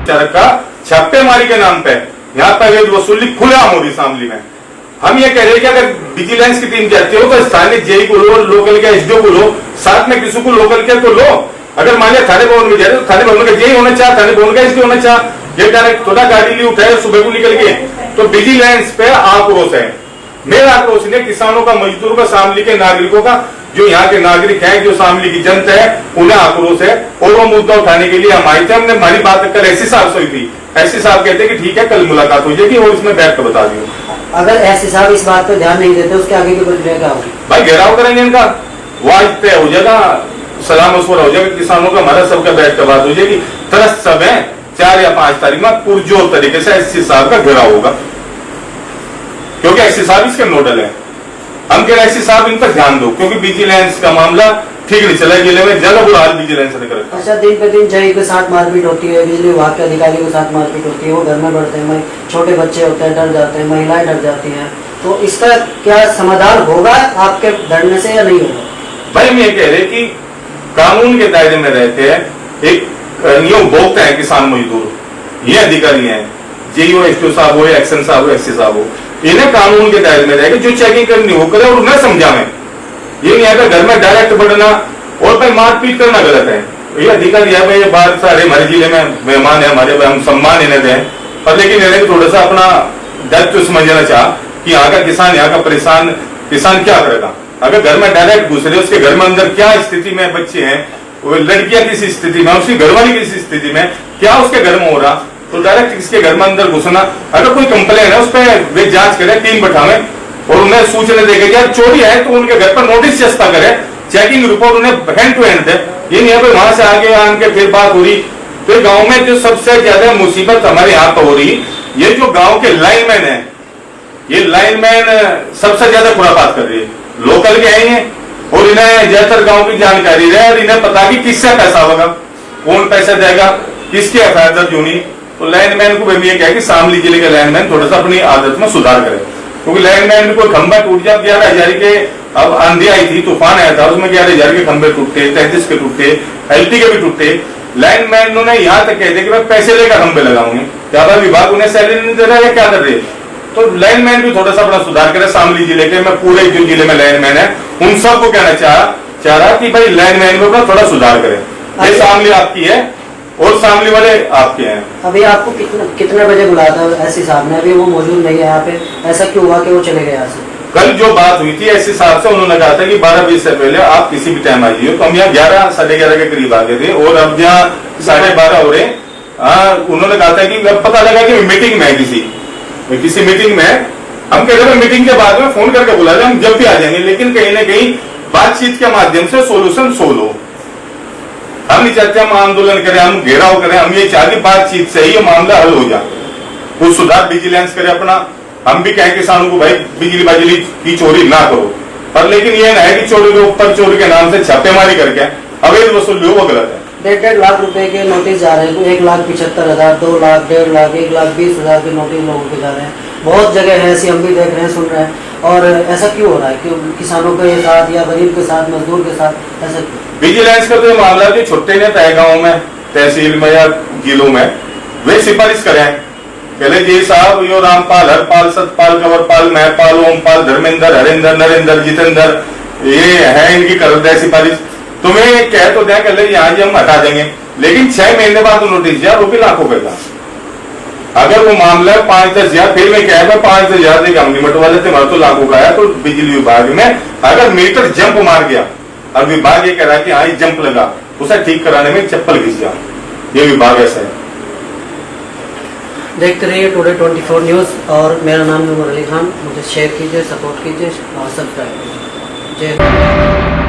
का छापेमारी के नाम पे यहाँ पर अवैध वसूली खुलेआम हो रही शामली में। हम ये कह रहे हैं कि अगर विजिलेंस की टीम जाती हो तो स्थानीय जेई को लो, लोकल के एसडीओ को लो, साथ में किसी को लोकल के तो लो। अगर मान लिया थाने भवन में जा रहे तो थाने भवन का जेई होना चाहिए, थाने भवन का एसडीओ होना चाहिए। ये डायरेक्ट थोड़ा गाड़ी ली उठाए सुबह को निकल गए तो विजिलेंस पे आक्रोश है। मेरा आक्रोश नहीं, किसानों का, मजदूरों का, शामली के नागरिकों का, जो यहाँ के नागरिक हैं, जो शामली की जनता है, उन्हें आक्रोश है। और वो मुद्दा उठाने के लिए हम आए थे। हमने हमारी बात कल एससी साहब से हुई थी। एससी साहब कहते हैं कि ठीक है कल मुलाकात हो जाएगी और इसमें बैठ कर बता दियो। अगर एससी साहब इस बात पर ध्यान नहीं देते उसके आगे की प्रक्रिया क्या होगी? भाई घेराव करेंगे इनका, वाज तय हो जाएगा, सलाह मशवरा हो जाएगा, किसानों का, हमारा सबका बैठ कर बात हो जाएगी। तरस सब है 4 या 5 तारीख में पुरजोर तरीके से एससी साहब का घेराव होगा, क्योंकि एससी साहब इसके नोडल है। हम कह रहे एससी साहब इन पर ध्यान दो, क्योंकि विजिलेंस का मामला ठीक नहीं चला जिले में, जगह बुरा हाल विजिलेंस ने कर। अच्छा, दिन पे दिन जय के साथ मारपीट होती है, बिजली विभाग के अधिकारियों के साथ मारपीट होती है, वो घर में बढ़ते हैं, छोटे बच्चे होते हैं डर जाते हैं, महिलाएं डर जाती हैं, तो इसका क्या समाधान होगा आपके धरने से या नहीं होगा? भाई हम ये कह रहे कि कानून के दायरे में रहते हैं, एक नियम भोगते हैं किसान मजदूर, ये अधिकारी हैं, जेईओ एसडीओ साहब हो, एक्शन साहब हो, एससी साहब हो, इन्हें कानून के दायरे में रहेगा, जो चेकिंग करनी हो करे और उन्हें समझावे। ये नहीं है घर में डायरेक्ट बढ़ना और भाई मारपीट करना गलत है। ये अधिकारी है भाई, ये बाहर सारे हमारे जिले में मेहमान है हमारे, हम सम्मान इन्हें दें, पर लेकिन इन्हें थोड़ा सा अपना दायित्व समझना चाह कि यहाँ का किसान, यहाँ का परेशान किसान क्या करेगा। अगर घर में डायरेक्ट घुस रहे, उसके घर में अंदर क्या स्थिति में बच्चे हैं, वो लड़कियां किस स्थिति में, उसकी घरवाली किस स्थिति में, क्या उसके घर में हो रहा, तो डायरेक्ट किसके घर में अंदर घुसना। अगर कोई कंप्लेन है उस पर वे जांच करे, टीम बैठावे और उन्हें सूचना देगा यार चोरी है तो उनके घर पर नोटिस चस्पा करे, चेकिंग रिपोर्ट उन्हें हैंड टू हैंड दे। ये नहीं है वहां से आगे आन के फिर बात हो रही। फिर गांव में जो सबसे ज्यादा मुसीबत हमारे यहाँ पर हो रही, ये जो गांव के लाइनमैन है, ये लाइनमैन सबसे ज्यादा खुरापात कर रही है। लोकल के हैं और इन्हें ज्यादातर गांव की जानकारी है और इन्हें पता कि किससे पैसा होगा, कौन पैसा देगा, किसकी एफआईआर दर्ज होनी। तो लाइनमैन को भी ये कहे कि शामली जिले के लाइनमैन थोड़ा सा अपनी आदत में सुधार करे, क्योंकि लाइनमैन में कोई खंभा टूट जाए, 11,000 के अब आंधी आई थी, तूफान आया था, उसमें 11,000 के खंभे टूटे, 33 के टूटे, एलटी के भी टूटे। लाइनमैन ने यहाँ तक कह दिया कि मैं पैसे लेकर खंभे लगाऊंगे, क्या विभाग उन्हें सैलरी नहीं दे रहा है, क्या कर रहे हैं। तो लाइनमैन भी थोड़ा सा अपना सुधार करे। शामली जिले के, मैं पूरे जो जिले में लाइनमैन है उन सबको कहना चाह रहा कि भाई लाइनमैन में अपना थोड़ा सुधार करे। ये शामली आपकी है और शामली वाले आपके हैं। अभी आपको कितने बजे बुलाया था एससी साहब ने? अभी वो मौजूद नहीं है यहाँ पे, ऐसा क्यों हुआ कि वो चले गए यहाँ से? कल जो बात हुई थी एससी साहब से, उन्होंने कहा था कि 12:20 से पहले आप किसी भी टाइम आइए। तो हम यहाँ 11, 11:30 के करीब आ गए थे और अब यहाँ 12:30 हो रहे। उन्होंने कहा था कि अब पता लगा कि मीटिंग में है, किसी मीटिंग में। हम कह रहे मीटिंग के बाद में फोन करके बुला रहे, हम जब भी आ जाएंगे, लेकिन कहीं ना कहीं बातचीत के माध्यम से सोल्यूशन सोल्व हो। हम नहीं चाहते हम आंदोलन करें, हम घेराव करें, हम ये चाहते बातचीत से ही ये मामला हल हो जाए, कुछ सुधार विजिलेंस करे अपना। हम भी कहें किसानों को भाई बिजली की चोरी ना करो, पर लेकिन ये ना है कि चोरी के ऊपर चोरी के नाम से छापेमारी करके अवैध वसूली हो, वो गलत है। 1.5 लाख रुपए के नोटिस जा रहे हैं, 1,75,000, 2 लाख, 1.5 लाख, 1,20,000 के नोटिस लोगों के जा रहे हैं। बहुत जगह है ऐसी, हम भी देख रहे हैं, सुन रहे हैं। और ऐसा क्यों हो रहा है? क्यों किसानों के साथ या गरीब के साथ, मजदूर के साथ ऐसा क्यों? विजिलेंस का तो मामला जो छुट्टे ने तय गाँव में, तहसील में या जिलों में, वे सिफारिश करें पहले जी साहब, यो रामपाल, हरपाल, सतपाल, कंवरपाल, महपाल, ओमपाल, धर्मेंद्र, हरेंद्र, नरेंद्र, जितेंद्र, ये है इनकी कर दे सिफारिश। तुम्हें कह तो दें कल यहाँ जी हम हटा देंगे, लेकिन 6 महीने बाद नोटिस दिया, वो भी लाखों का। अगर वो मामला 5-10 हजार, फिर मैं कह 5-10 हजार देगा हम निमट वाले थे, हमारा तो लाखों का है। तो बिजली विभाग में अगर मीटर जंप मार गया और विभाग ये कह रहा है कि हाँ ये जंप लगा, उसे ठीक कराने में चप्पल घिस गया, ये विभाग ऐसा है। देखते रहिए टुडे 24 न्यूज़ और मेरा नाम है मुरली खान। मुझे शेयर कीजिए, सपोर्ट कीजिए और सब्सक्राइब कीजिए। जय